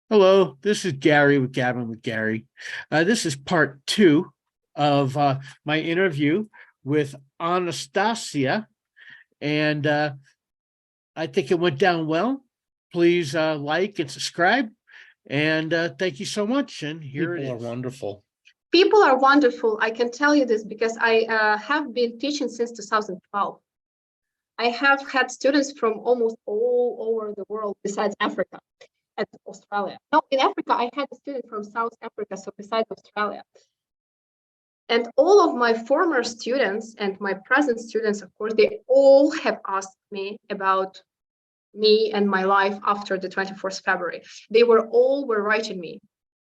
Hello, this is Gary with Gabbin with Gary. This is part two of my interview with Anastasia, and I think it went down well. Please like and subscribe, and thank you so much. And here it People are is. wonderful. People are wonderful. I can tell you this because I have been teaching since 2012. I have had students from almost all over the world besides Africa and Australia. No, in Africa, I had a student from South Africa, so besides Australia. And all of my former students and my present students, of course, they all have asked me about me and my life after the 24th February. They were writing me.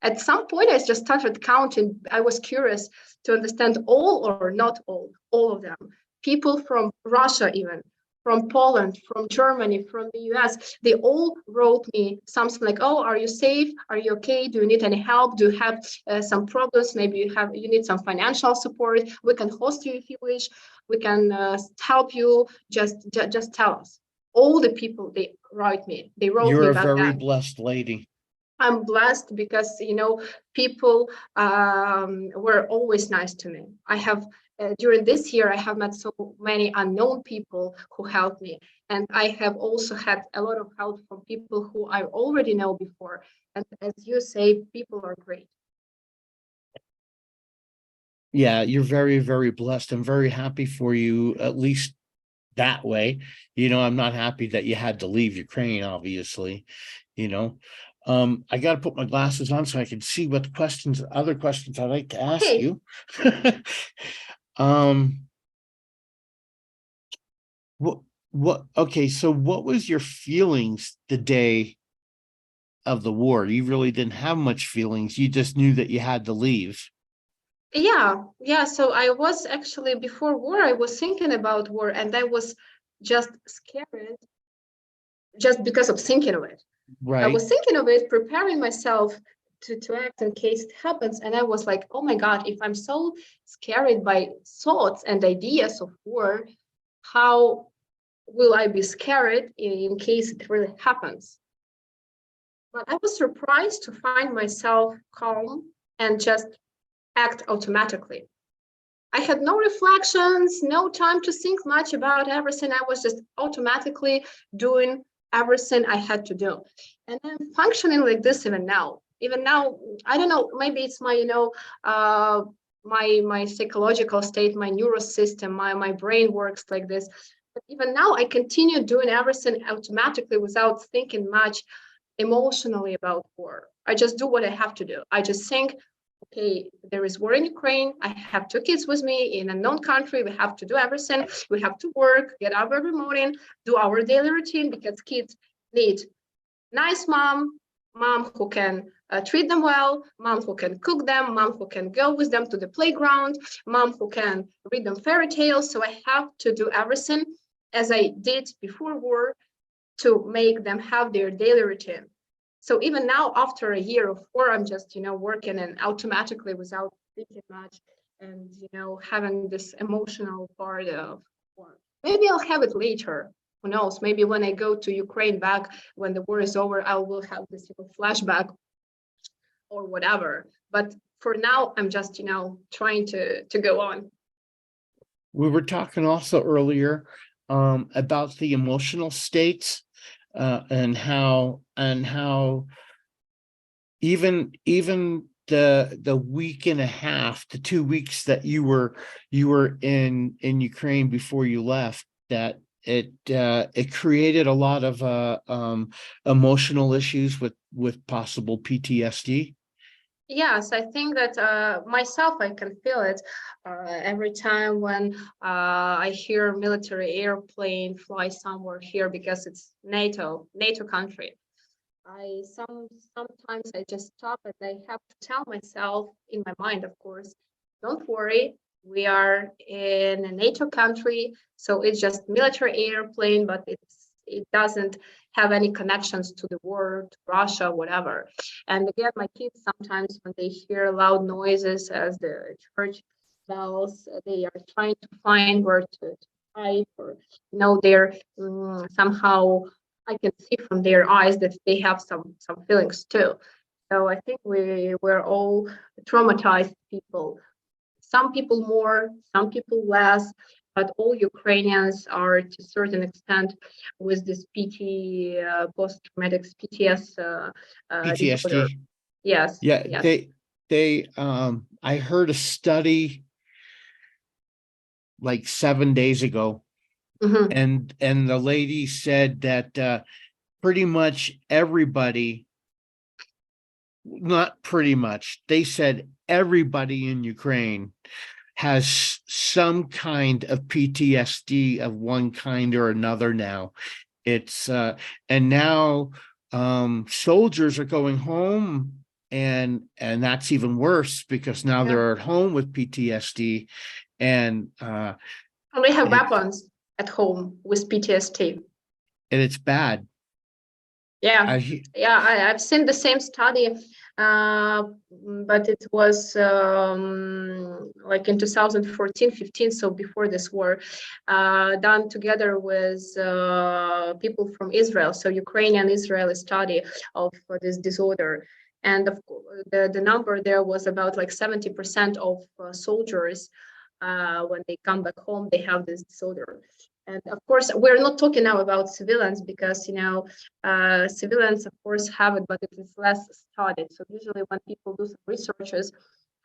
At some point, I just started counting. I was curious to understand all or not all of them. People from Russia, even from Poland, from Germany, from the US, they all wrote me something like, "Oh, are you safe? Are you okay? Do you need any help? Do you have some problems? Maybe you need some financial support. We can host you if you wish. We can help you. Just tell us." All the people they wrote me You're a back very then. blessed lady. I'm blessed because people were always nice to me. I have during this year I have met so many unknown people who helped me, and I have also had a lot of help from people who I already know before. And as you say, people are great. Yeah, you're very, very blessed. I'm very happy for you, at least that way. I'm not happy that you had to leave Ukraine, obviously, you know. I got to put my glasses on so I can see what other questions I'd like to ask Okay. you. um, okay, so what was your feelings the day of the war? You really didn't have much feelings. You just knew that you had to leave. Yeah. So I was actually before war, I was thinking about war, and I was just scared just because of thinking of it. I Right. was thinking of it, preparing myself to act in case it happens. And I was like, oh my God, if I'm so scared by thoughts and ideas of war, how will I be scared in case it really happens? But I was surprised to find myself calm and just act automatically. I had no reflections, no time to think much about everything. I was just automatically doing everything I had to do. And I'm functioning like this even now. Even now, I don't know, maybe it's my, my psychological state, my neurosystem, my brain works like this. But even now, I continue doing everything automatically without thinking much emotionally about war. I just do what I have to do. I just think, okay, there is war in Ukraine. I have two kids with me in a known country. We have to do everything. We have to work, get up every morning, do our daily routine because kids need nice mom who can treat them well, mom who can cook them, mom who can go with them to the playground, mom who can read them fairy tales. So I have to do everything as I did before war to make them have their daily routine. So even now, after a year of war, I'm just, working and automatically without thinking much and, having this emotional part of war. Maybe I'll have it later. Who knows? Maybe when I go to Ukraine back, when the war is over, I will have this flashback or whatever. But for now, I'm just, trying to go on. We were talking also earlier about the emotional states and how even the week and a half to 2 weeks that you were in Ukraine before you left, that it created a lot of emotional issues with possible PTSD. Yes, I think that myself, I can feel it every time when I hear military airplane fly somewhere here because it's NATO country. Sometimes I just stop and I have to tell myself in my mind, of course, don't worry, we are in a NATO country, so it's just military airplane, but it doesn't have any connections to the war, to Russia, whatever. And again, my kids sometimes when they hear loud noises as the church bells, they are trying to find where to hide or they're somehow I can see from their eyes that they have some feelings too. So I think we're all traumatized people. Some people more, some people less, but all Ukrainians are to a certain extent with this post-traumatic PTS disorder. PTSD. Yes, Yeah, yes. I heard a study like 7 days ago, Mhm. and the lady said that pretty much everybody, not pretty much, they said everybody in Ukraine has some kind of PTSD of one kind or another now. It's and now soldiers are going home, and that's even worse because now Yeah. they're at home with PTSD, and And we have it's weapons at home with PTSD. it's bad. Yeah, I yeah, I've seen the same study, but it was like in 2014-15, so before this war, done together with people from Israel, so Ukrainian Israeli study of this disorder. And the number there was about like 70% of soldiers, when they come back home, they have this disorder. And of course, we're not talking now about civilians because, civilians, of course, have it, but it is less studied. So usually when people do some researches,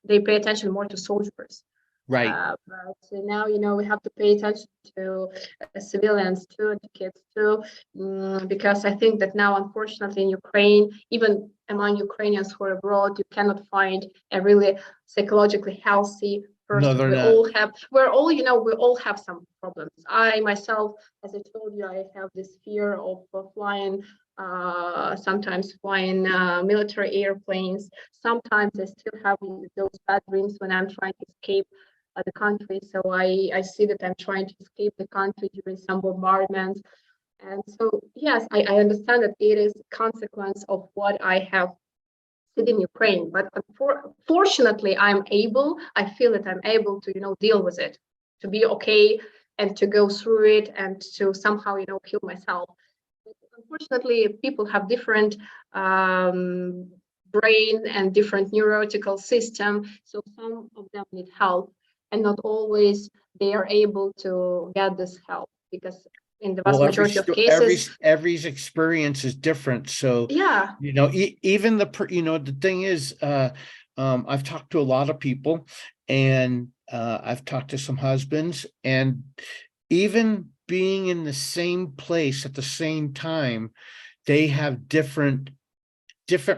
they pay attention more to soldiers. right. But now, we have to pay attention to civilians too, and to kids too, because I think that now, unfortunately, in Ukraine, even among Ukrainians who are abroad, you cannot find a really psychologically healthy No, person. they're We not. we all have some problems. I myself, as I told you, I have this fear of flying, sometimes flying military airplanes. Sometimes I still have those bad dreams when I'm trying to escape the country. So I see that I'm trying to escape the country during some bombardment. And so, yes, I understand that it is a consequence of what I have seen in Ukraine. But fortunately, I feel that I'm able to, deal with it, to be okay and to go through it and to somehow, heal myself. But unfortunately, people have different brain and different neurological system. So some of them need help, and not always they are able to get this help because in the vast Well, majority of cases, every experience is different. So, yeah, even the thing is, I've talked to a lot of people, and I've talked to some husbands, and even being in the same place at the same time, they have different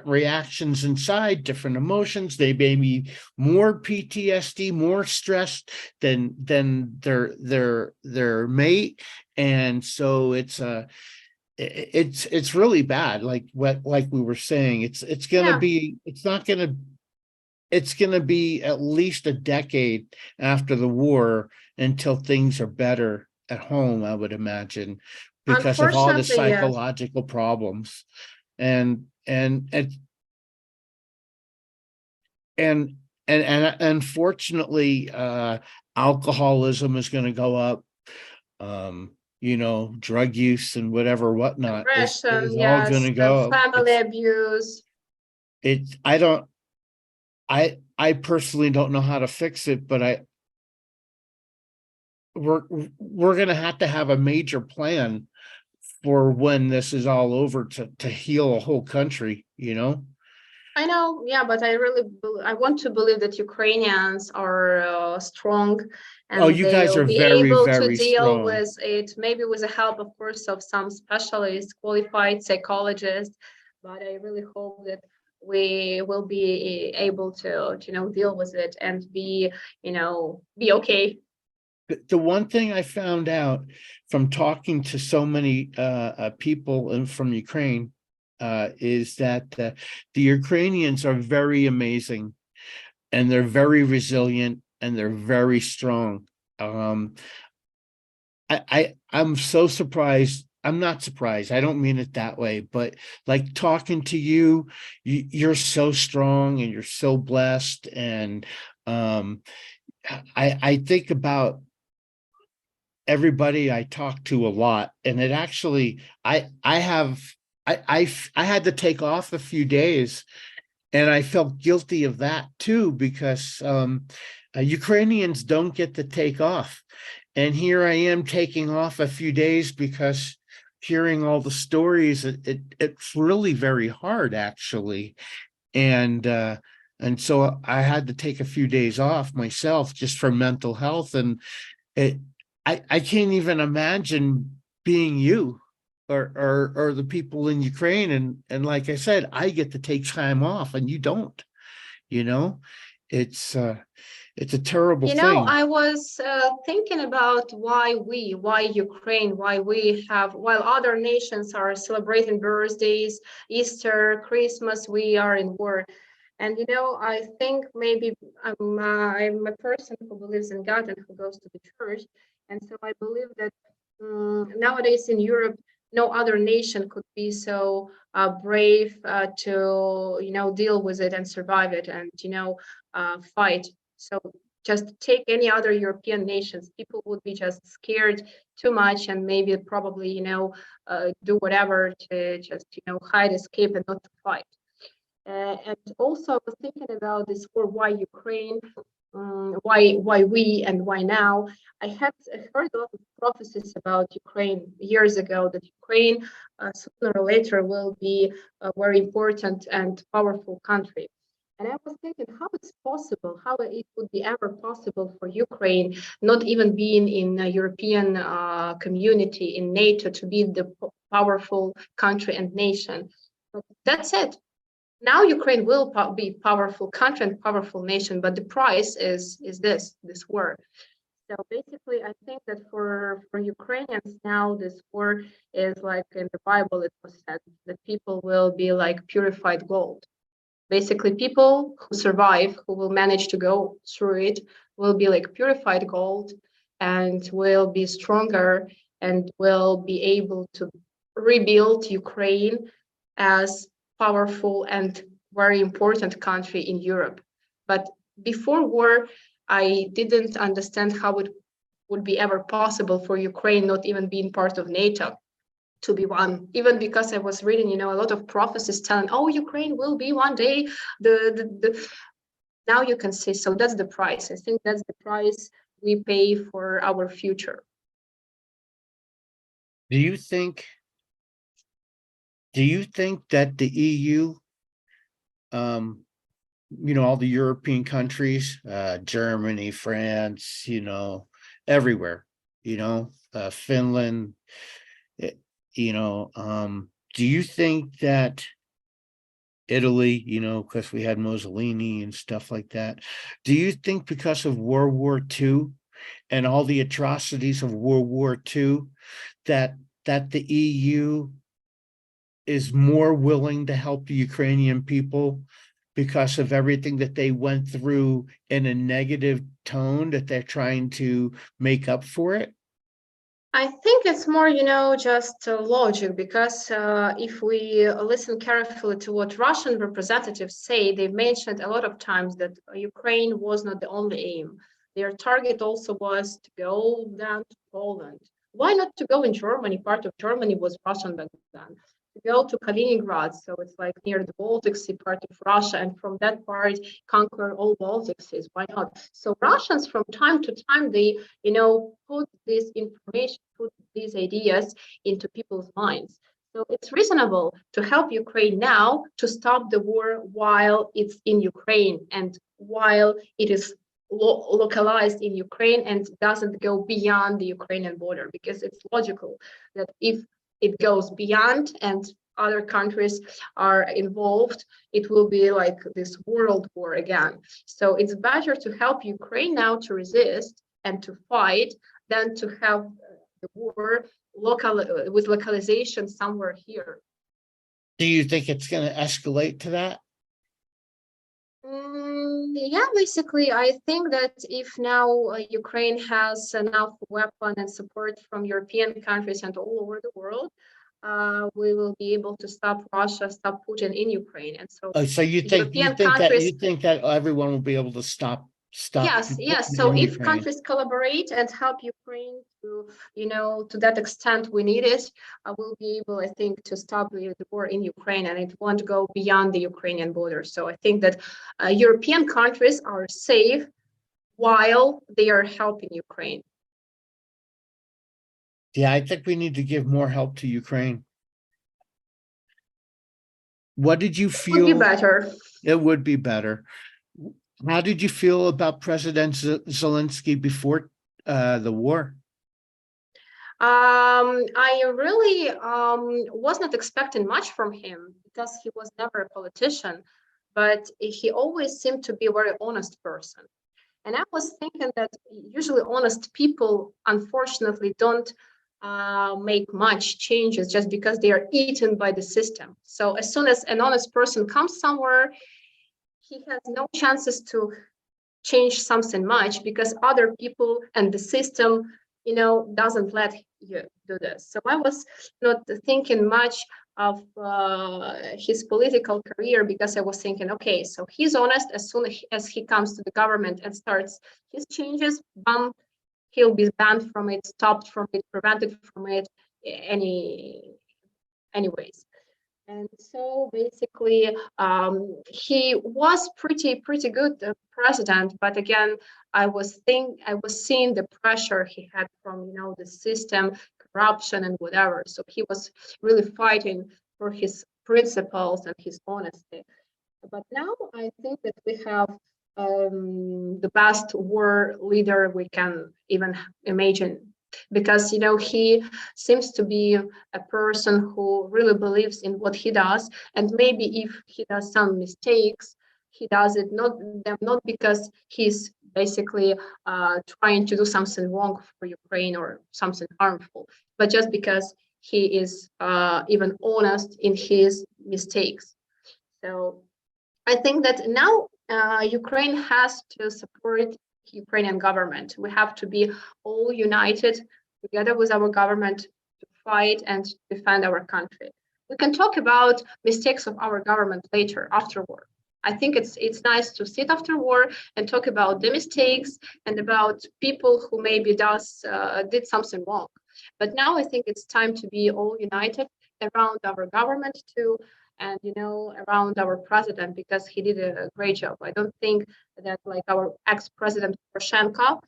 reactions inside, different emotions. They may be more PTSD, more stressed than their mate, and so it's really bad. Like we were saying, it's gonna yeah. be it's gonna be at least a decade after the war until things are better at home, I would imagine, because of all the Unfortunately, yes. psychological problems. And and and and and unfortunately, alcoholism is going to go up. Drug use and whatnot is Depression, all going yes, to go. family abuse. It's I don't I personally don't know how to fix it, but we're we're going to have a major plan for when this is all over to heal a whole country. I know, yeah, but I want to believe that Ukrainians are strong Oh, and you guys they'll are be very, able to very deal strong. with it, maybe with the help, of course, of some specialists, qualified psychologists. But I really hope that we will be able to deal with it and be okay. The one thing I found out from talking to so many people from Ukraine is that the Ukrainians are very amazing, and they're very resilient, and they're very strong. Um, I'm so surprised. I'm not surprised. I don't mean it that way, but like talking to you're so strong and you're so blessed. And I think about everybody I talk to a lot, and it actually, I had to take off a few days, and I felt guilty of that too, because Ukrainians don't get to take off. And here I am taking off a few days because hearing all the stories, it's really very hard actually. And so I had to take a few days off myself just for mental health. And it I can't even imagine being you or the people in Ukraine. And like I said, I get to take time off and you don't, you know, it's it's a terrible You know, thing. I was thinking about why Ukraine, why we have, while other nations are celebrating birthdays, Easter, Christmas, we are in war. And you know, I think maybe I'm a person who believes in God and who goes to the church, and so I believe that nowadays in Europe, no other nation could be so brave to deal with it and survive it, and fight. So just take any other European nations, people would be just scared too much and maybe probably do whatever to just hide, escape, and not to fight. And also I was thinking about this war, why Ukraine, why we, and why now. I had heard a lot of prophecies about Ukraine years ago, that Ukraine sooner or later will be a very important and powerful country. And I was thinking how it's possible, how it would be ever possible for Ukraine, not even being in a European community, in NATO, to be the powerful country and nation. But that's it. Now Ukraine will be powerful country and powerful nation, but the price is this war. So basically, I think that for Ukrainians now, this war is like in the Bible. It was said that people will be like purified gold. Basically, people who survive, who will manage to go through it, will be like purified gold and will be stronger and will be able to rebuild Ukraine as powerful and very important country in Europe. But before war, I didn't understand how it would be ever possible for Ukraine not even being part of NATO to be one, even because I was reading, a lot of prophecies telling, oh, Ukraine will be one day the now you can see. So that's the price. I think that's the price we pay for our future. Do you think that the EU, all the European countries, Germany, France, everywhere, Finland, do you think that Italy, because we had Mussolini and stuff like that, do you think because of World War II and all the atrocities of World War II that the EU is more willing to help the Ukrainian people because of everything that they went through in a negative tone, that they're trying to make up for it? I think it's more, just logic, because if we listen carefully to what Russian representatives say, they mentioned a lot of times that Ukraine was not the only aim. Their target also was to go down to Poland. Why not to go in Germany? Part of Germany was Russian back then. To go to Kaliningrad, so it's like near the Baltic Sea, part of Russia, and from that part conquer all Baltic seas. Why not? So Russians, from time to time, they put this information, put these ideas into people's minds. So it's reasonable to help Ukraine now to stop the war while it's in Ukraine and while it is localized in Ukraine and doesn't go beyond the Ukrainian border, because it's logical that if it goes beyond and other countries are involved, it will be like this world war again. So it's better to help Ukraine now to resist and to fight than to have the war with localization somewhere here. Do you think it's going to escalate to that? Yeah, basically, I think that if now Ukraine has enough weapon and support from European countries and all over the world, we will be able to stop Russia, stop Putin in Ukraine. And so So you think European that countries, you think that everyone will be able to stop stuff Yes. So in if Ukraine. countries collaborate and help Ukraine to, to that extent we need it, we'll be able, I think, to stop the war in Ukraine, and it won't go beyond the Ukrainian borders. So I think that European countries are safe while they are helping Ukraine. Yeah, I think we need to give more help to Ukraine. What did you Would be feel? better. It would be better. How did you feel about President Zelenskyy before the war? I really was not expecting much from him because he was never a politician, but he always seemed to be a very honest person. And I was thinking that usually honest people, unfortunately, don't make much changes just because they are eaten by the system. So as soon as an honest person comes somewhere, he has no chances to change something much because other people and the system, doesn't let you do this. So I was not thinking much of his political career because I was thinking, okay, so he's honest. As soon as he comes to the government and starts his changes, bam, he'll be banned from it, stopped from it, prevented from it, anyways. And so basically, he was pretty good president. But again, I was seeing the pressure he had from the system, corruption and whatever. So he was really fighting for his principles and his honesty. But now I think that we have the best war leader we can even imagine, because he seems to be a person who really believes in what he does, and maybe if he does some mistakes, he does it not because he's basically trying to do something wrong for Ukraine or something harmful, but just because he is even honest in his mistakes. So I think that now Ukraine has to support Ukrainian government. We have to be all united together with our government to fight and defend our country. We can talk about mistakes of our government later, after war. I think it's nice to sit after war and talk about the mistakes and about people who maybe did something wrong. But now I think it's time to be all united around our government too, and around our president, because he did a great job. I don't think that like our ex-president Poroshenko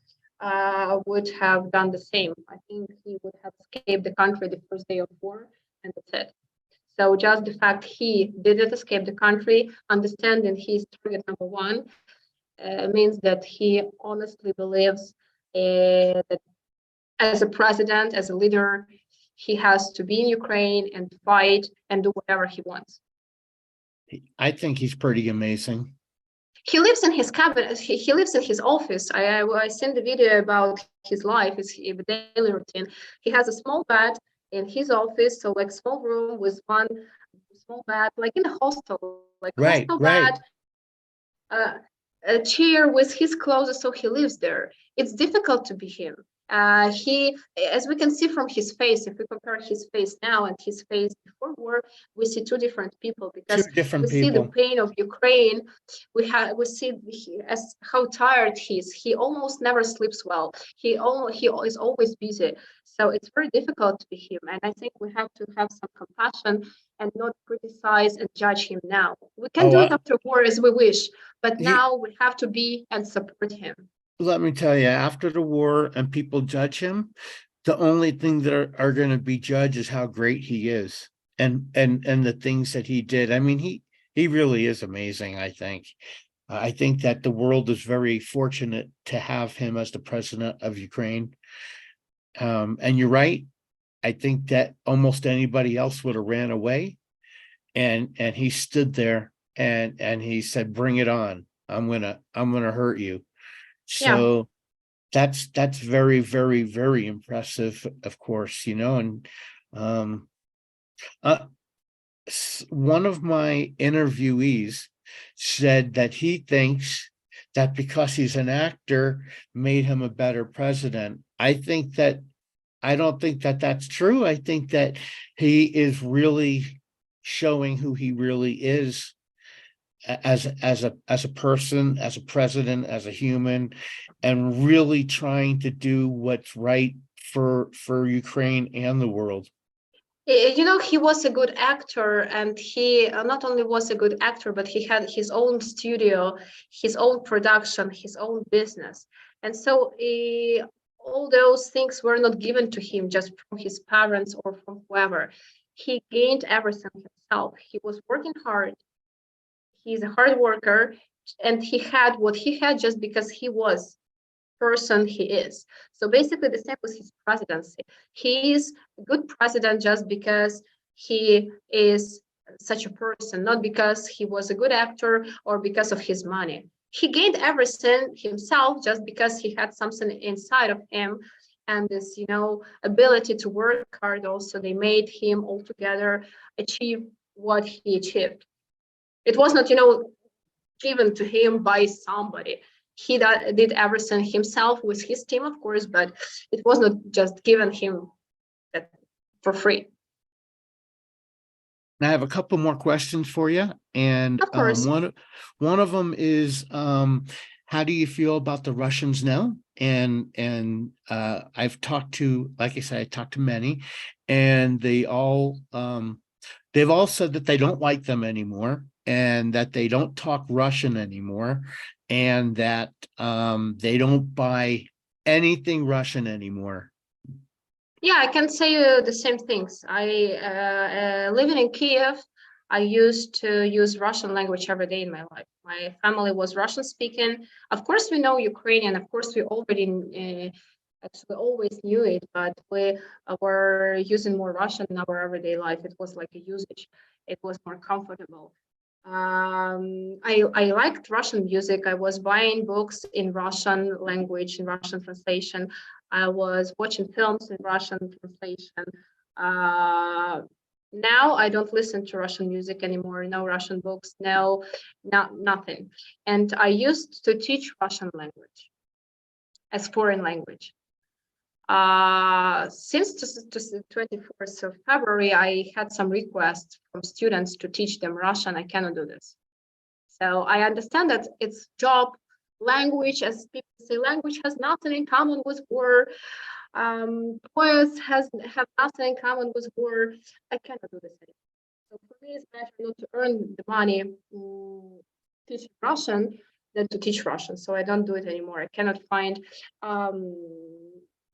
would have done the same. I think he would have escaped the country the first day of war, and that's it. So just the fact he didn't escape the country, understanding he's target number one, means that he honestly believes that as a president, as a leader, he has to be in Ukraine and fight and do whatever he wants. I think he's pretty amazing. He lives in his cabinet. He lives in his office. I sent the video about his life, his daily routine. He has a small bed in his office, so like small room with one small bed, like in a hostel, like Right, hostel right. bed, a chair with his clothes, so he lives there. It's difficult to be him. He, as we can see from his face, if we compare his face now and his face before war, we see two different people, because Two different we see the people. pain of Ukraine. We see as how tired he is. He almost never sleeps well. He is always busy. So it's very difficult to be him. And I think we have to have some compassion and not criticize and judge him now. We can do it after war as we wish, but now we have to be and support him. Let me tell you, after the war and people judge him, the only thing that are going to be judged is how great he is and the things that he did. I mean, he really is amazing. I think that the world is very fortunate to have him as the president of Ukraine. And you're right. I think that almost anybody else would have ran away, and he stood there and he said, "Bring it on. I'm gonna hurt you." So that's very, very, very impressive, of course, and one of my interviewees said that he thinks that because he's an actor made him a better president. I don't think that that's true. I think that he is really showing who he really is. as a person, as a president, as a human, and really trying to do what's right for Ukraine and the world. You know, he was a good actor, and he not only was a good actor, but he had his own studio, his own production, his own business. And so all those things were not given to him just from his parents or from whoever. He gained everything himself. He was working hard. He's a hard worker, and he had what he had just because he was person he is. So basically the same with his presidency. He is a good president just because he is such a person, not because he was a good actor or because of his money. He gained everything himself just because he had something inside of him, and this, you know, ability to work hard also, they made him altogether achieve what he achieved. It was not, you know, given to him by somebody. He did everything himself with his team, of course, but it was not just given him for free. I have a couple more questions for you, and Of course. one of them is, how do you feel about the Russians now? And I've talked to, like I said, I talked to many, and they've all said that they don't like them anymore, and that they don't talk Russian anymore, and that they don't buy anything Russian anymore. Yeah, I can say the same things. I living in Kiev, I used to use Russian language every day in my life. My family was Russian speaking. Of course, we know Ukrainian. Of course, we already actually always knew it, but we were using more Russian in our everyday life. It was like a usage. It was more comfortable. I liked Russian music. I was buying books in Russian language, in Russian translation. I was watching films in Russian translation. Now I don't listen to Russian music anymore. No Russian books. No, nothing. And I used to teach Russian language as foreign language. Since the 24th of February, I had some requests from students to teach them Russian. I cannot do this. So I understand that it's job, language, as people say, language has nothing in common with war. Poets have nothing in common with war. I cannot do this anymore. So for me, it's better not to earn the money teaching Russian than to teach Russian. So I don't do it anymore. I cannot find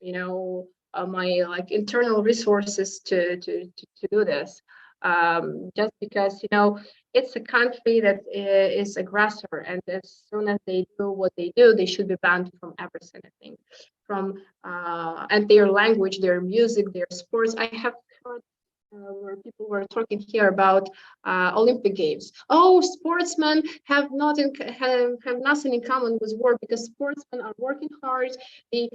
you know, my like internal resources to do this, just because, you know, it's a country that is aggressor, and as soon as they do what they do, they should be banned from everything, I think, from and their language, their music, their sports. I have heard where people were talking here about Olympic Games. Oh, sportsmen have nothing in common with war, because sportsmen are working hard. The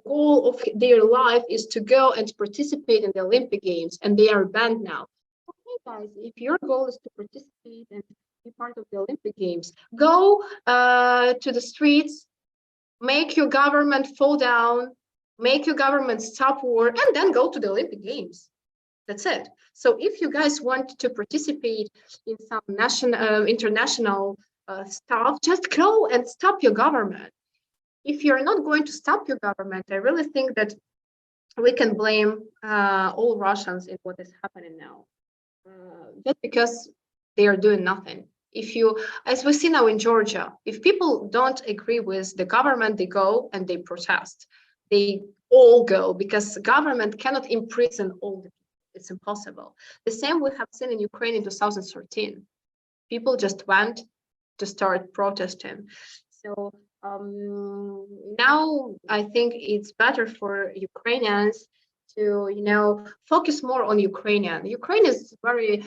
goal of their life is to go and participate in the Olympic Games, and they are banned now. Okay, guys, if your goal is to participate and be part of the Olympic Games, go to the streets, make your government fall down, make your government stop war, and then go to the Olympic Games. That's it. So if you guys want to participate in some national, international stuff, just go and stop your government. If you're not going to stop your government, I really think that we can blame all Russians in what is happening now, just because they are doing nothing. If you, as we see now in Georgia, if people don't agree with the government, they go and they protest. They all go, because the government cannot imprison all the people. It's impossible. The same we have seen in Ukraine in 2013. People just went to start protesting. So now I think it's better for Ukrainians to, you know, focus more on Ukrainian. Ukraine is a very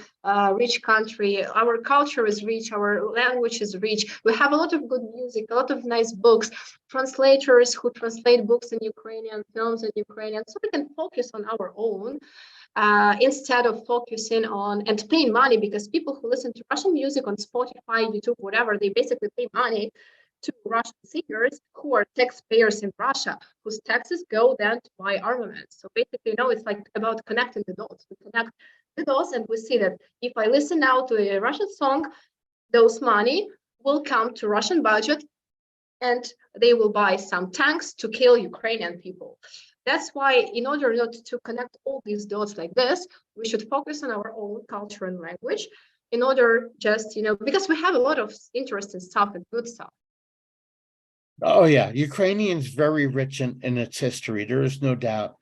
rich country. Our culture is rich. Our language is rich. We have a lot of good music, a lot of nice books, translators who translate books in Ukrainian, films in Ukrainian, so we can focus on our own. Instead of focusing on and paying money, because people who listen to Russian music on Spotify, YouTube, whatever, they basically pay money to Russian singers who are taxpayers in Russia, whose taxes go then to buy armaments. So basically, you know, it's like about connecting the dots. We connect the dots, and we see that if I listen now to a Russian song, those money will come to Russian budget, and they will buy some tanks to kill Ukrainian people. That's why, in order not to connect all these dots like this, we should focus on our own culture and language in order just, because we have a lot of interesting stuff and good stuff. Oh yeah, Ukrainian's very rich in its history. There is no doubt.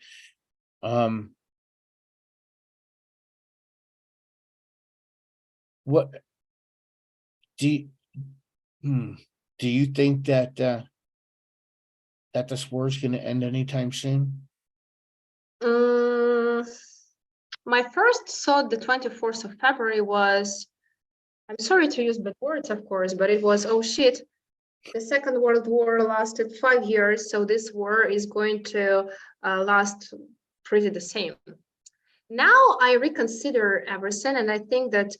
What do you think that that this war is going to end anytime soon? My first thought the 24th of February was, I'm sorry to use bad words, of course, but it was, oh shit, the Second World War lasted 5 years, so this war is going to last pretty the same. Now I reconsider everything, and I think that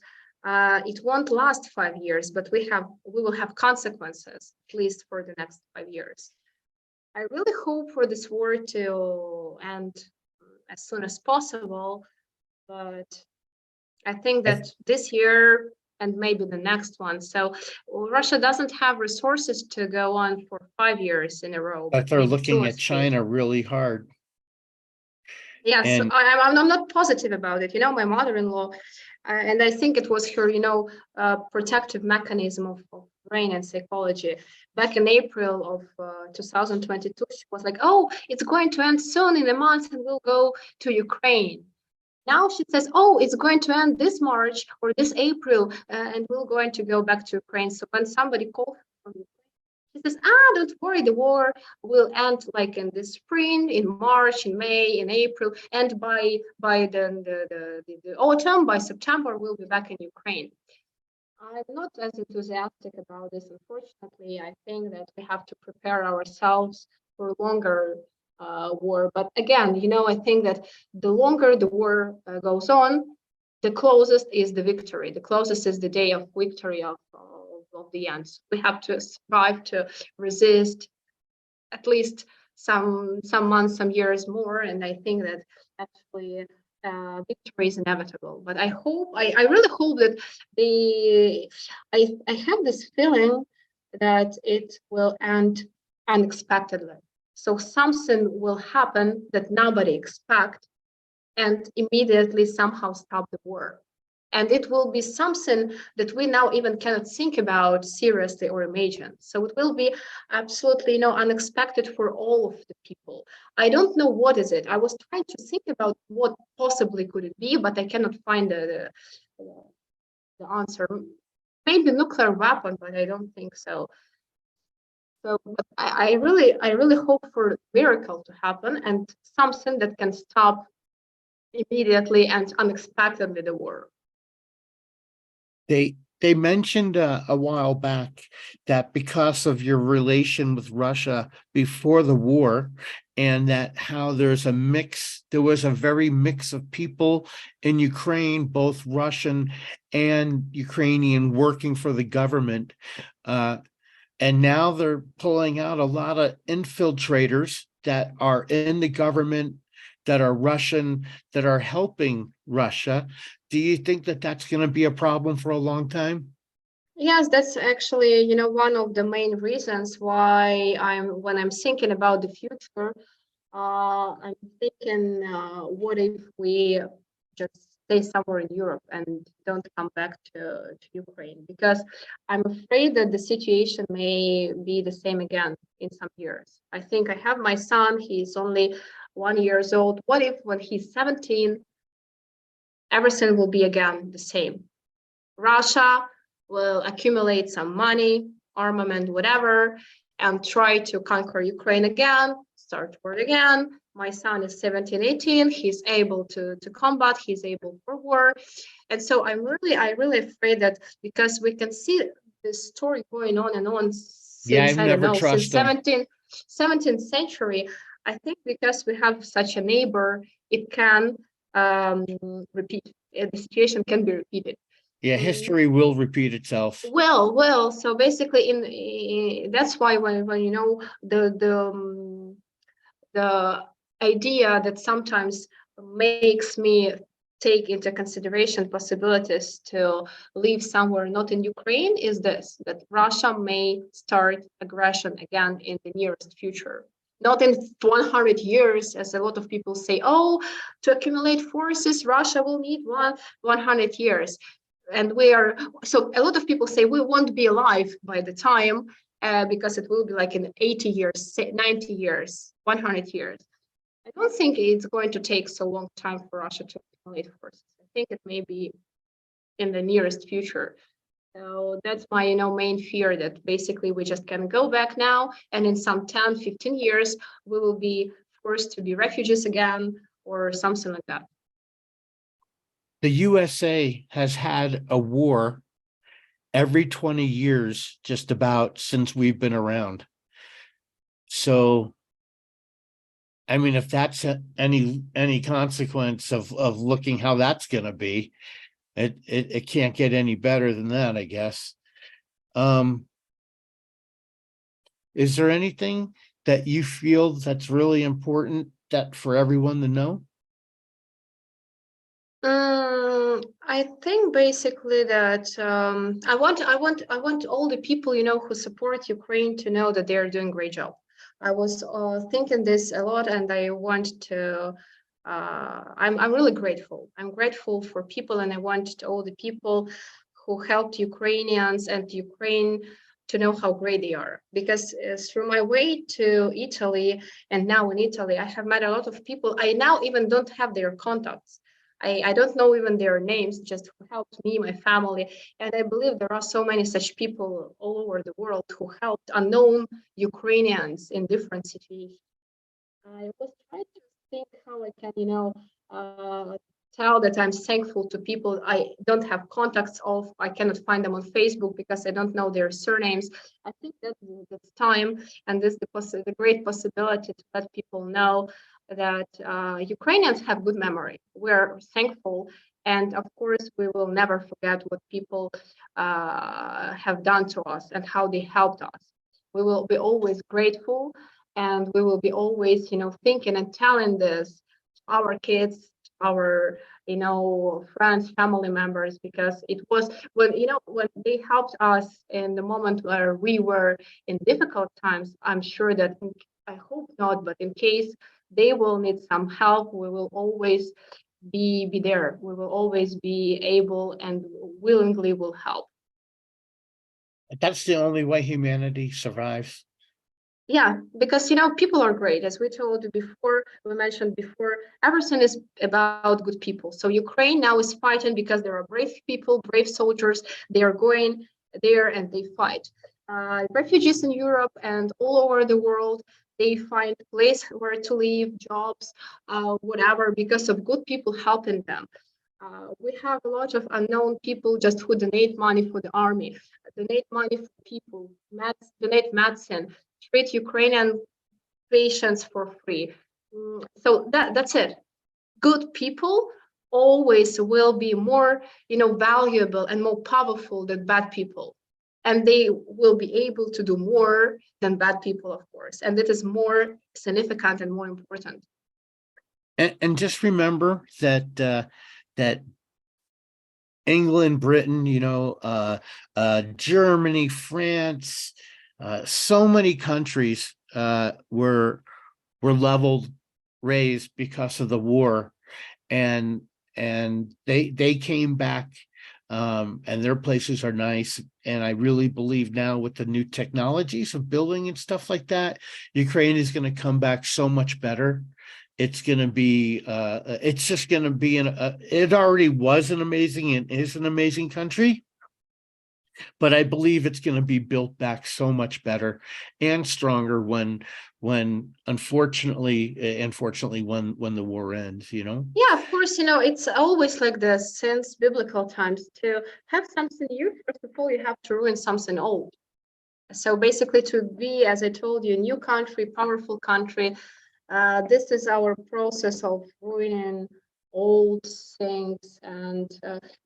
it won't last 5 years, but we will have consequences, at least for the next 5 years. I really hope for this war to end as soon as possible, but I think that this year and maybe the next one. So Russia doesn't have resources to go on for 5 years in a row. But they're maybe 2 looking or at 3. China really hard. Yes, And I'm not positive about it. My mother-in-law, and I think it was her, protective mechanism of brain and psychology. Back in April of 2022, she was like, "Oh, it's going to end soon in a month, and we'll go to Ukraine." Now she says, "Oh, it's going to end this March or this April, and we're going to go back to Ukraine." So when somebody calls her from Ukraine, she says, "Don't worry, the war will end like in the spring, in March, in May, in April, and by the autumn, by September, we'll be back in Ukraine." I'm not as enthusiastic about this, unfortunately. I think that we have to prepare ourselves for longer war. But again, I think that the longer the war goes on, the closest is the victory. The closest is the day of victory of the end. So we have to survive, to resist at least some months, some years more. And I think that actually victory is inevitable. But I really hope that I have this feeling that it will end unexpectedly. So something will happen that nobody expects and immediately somehow stop the war. And it will be something that we now even cannot think about seriously or imagine. So it will be absolutely unexpected for all of the people. I don't know what is it. I was trying to think about what possibly could it be, but I cannot find the answer. Maybe nuclear weapon, but I don't think so. So I really hope for a miracle to happen and something that can stop immediately and unexpectedly the war. They mentioned a while back that because of your relation with Russia before the war, and that how there was a very mix of people in Ukraine, both Russian and Ukrainian, working for the government. And now they're pulling out a lot of infiltrators that are in the government, that are Russian, that are helping Russia. Do you think that that's going to be a problem for a long time? Yes, that's actually, one of the main reasons why when I'm thinking about the future, I'm thinking, what if we just stay somewhere in Europe and don't come back to Ukraine? Because I'm afraid that the situation may be the same again in some years. I think I have my son, he's only 1 year old. What if when he's 17, everything will be again the same? Russia will accumulate some money, armament, whatever, and try to conquer Ukraine again, start war again. My son is 17, 18. He's able to combat. He's able for war. And so I'm really afraid that, because we can see this story going on and on since, I don't know, since 17th century. I think because we have such a neighbor, it can repeat. The situation can be repeated. Yeah, history will repeat itself. Well. So basically, that's why when the idea that sometimes makes me take into consideration possibilities to live somewhere not in Ukraine is this, that Russia may start aggression again in the nearest future. Not in 100 years, as a lot of people say, oh, to accumulate forces, Russia will need 100 years. And so a lot of people say we won't be alive by the time, because it will be like in 80 years, 90 years, 100 years. I don't think it's going to take so long time for Russia to accumulate forces. I think it may be in the nearest future. So that's my main fear, that basically we just can go back now, and in some 10, 15 years, we will be forced to be refugees again or something like that. The USA has had a war every 20 years, just about, since we've been around. So, I mean, if that's any consequence of looking how that's going to be, it can't get any better than that, I guess. Is there anything that you feel that's really important that for everyone to know? I think basically that I want all the people who support Ukraine to know that they are doing a great job. I was thinking this a lot, and I want to. I'm really grateful. I'm grateful for people, and I want all the people who helped Ukrainians and Ukraine to know how great they are. Because through my way to Italy, and now in Italy, I have met a lot of people. I now even don't have their contacts. I don't know even their names, just who helped me, my family. And I believe there are so many such people all over the world who helped unknown Ukrainians in different situations. I was trying to think how I can, tell that I'm thankful to people I don't have contacts of. I cannot find them on Facebook because I don't know their surnames. I think that's time, and this is the great possibility to let people know that Ukrainians have good memory. We're thankful, and of course, we will never forget what people have done to us and how they helped us. We will be always grateful, and we will be always, thinking and telling this to our kids, our, friends, family members, because it was when they helped us in the moment where we were in difficult times. I'm sure that, I hope not, but in case they will need some help, we will always be there. We will always be able and willingly will help. That's the only way humanity survives. Yeah, because people are great. As we told you before, we mentioned before, everything is about good people. So Ukraine now is fighting because there are brave people, brave soldiers. They are going there and they fight. Refugees in Europe and all over the world, they find a place where to live, jobs, whatever, because of good people helping them. We have a lot of unknown people just who donate money for the army, donate money for people, donate medicine, treat Ukrainian patients for free. So that's it. Good people always will be more, valuable and more powerful than bad people. And they will be able to do more than bad people, of course. And that is more significant and more important. And just remember that that England, Britain, Germany, France, so many countries were leveled, raised because of the war, and they came back, and their places are nice. And I really believe now with the new technologies of building and stuff like that, Ukraine is going to come back so much better. It's going to be, it's just going to be, it already was an amazing and is an amazing country, but I believe it's going to be built back so much better and stronger when unfortunately, when the war ends, Yeah, of course, it's always like this since biblical times. To have something new, first of all, you have to ruin something old. So basically, to be, as I told you, a new country, powerful country, this is our process of ruining old things, and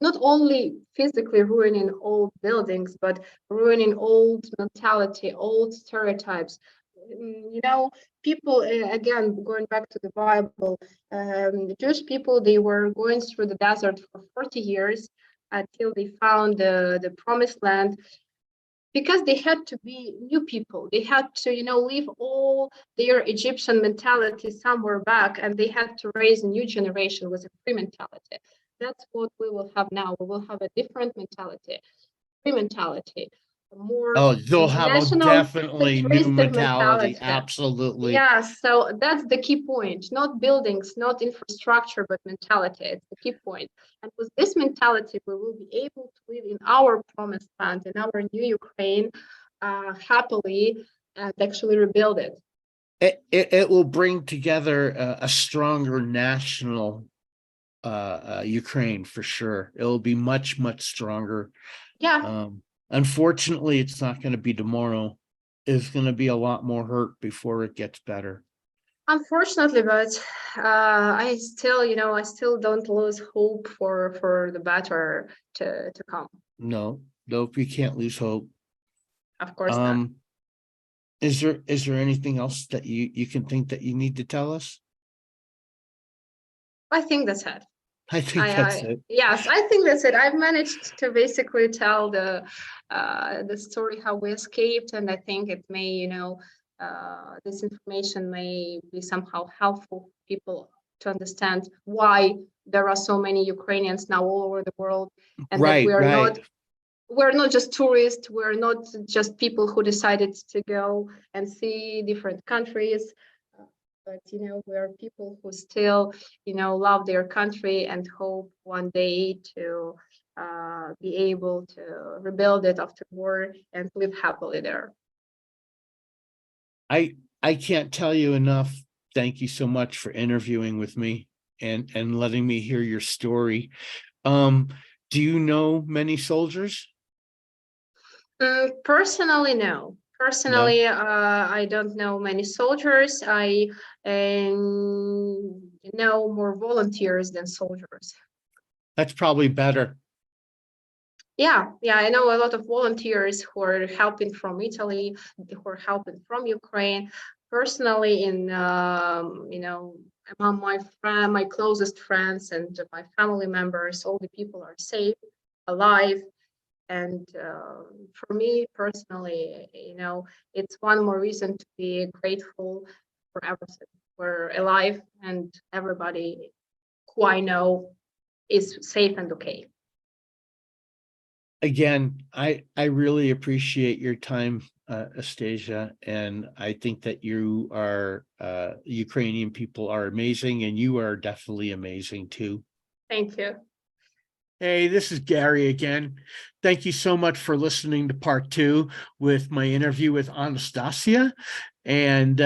not only physically ruining old buildings, but ruining old mentality, old stereotypes. people, again, going back to the Bible, the Jewish people, they were going through the desert for 40 years until they found the promised land, because they had to be new people. They had to, leave all their Egyptian mentality somewhere back, and they had to raise a new generation with a free mentality. That's what we will have now. We will have a different mentality, free mentality, a more Oh, they'll have a national definitely new patriotic mentality. mentality. Absolutely. Yeah, so that's the key point. Not buildings, not infrastructure, but mentality. It's the key point. And with this mentality, we will be able to live in our promised land, in our new Ukraine, happily, and actually rebuild it. It will bring together a stronger national Ukraine for sure. It will be much, much stronger. Yeah, Unfortunately, it's not going to be tomorrow. It's going to be a lot more hurt before it gets better. unfortunately, but I still, I still don't lose hope for the better to come. No, nope, you can't lose hope. Of course not. Is there anything else that you can think that you need to tell us? I think that's it. I think that's it. Yes, I think that's it. I've managed to basically tell the story how we escaped, and I think it may, this information may be somehow helpful for people to understand why there are so many Ukrainians now all over the world, and that Right, right. we're not just tourists. We're not just people who decided to go and see different countries. But we're people who still love their country and hope one day to be able to rebuild it after war and live happily there. I can't tell you enough. Thank you so much for interviewing with me and letting me hear your story. Do you know many soldiers? Personally, no. No, Personally, I don't know many soldiers. I know more volunteers than soldiers. that's probably better. Yeah, I know a lot of volunteers who are helping from Italy, who are helping from Ukraine. Personally, among my closest friends and my family members, all the people are safe, alive. And for me personally, it's one more reason to be grateful for everything. We're alive, and everybody who I know is safe and okay. Again, I really appreciate your time, Anastasia, and I think that you are Ukrainian people are amazing, and you are definitely amazing too. Thank you. Hey, this is Gary again. Thank you so much for listening to part 2 with my interview with Anastasia. And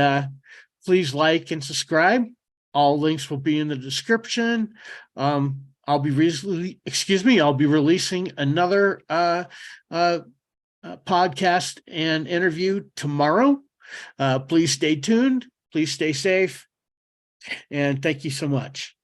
please like and subscribe. All links will be in the description. I'll be releasing another podcast and interview tomorrow. Please stay tuned. Please stay safe. And thank you so much.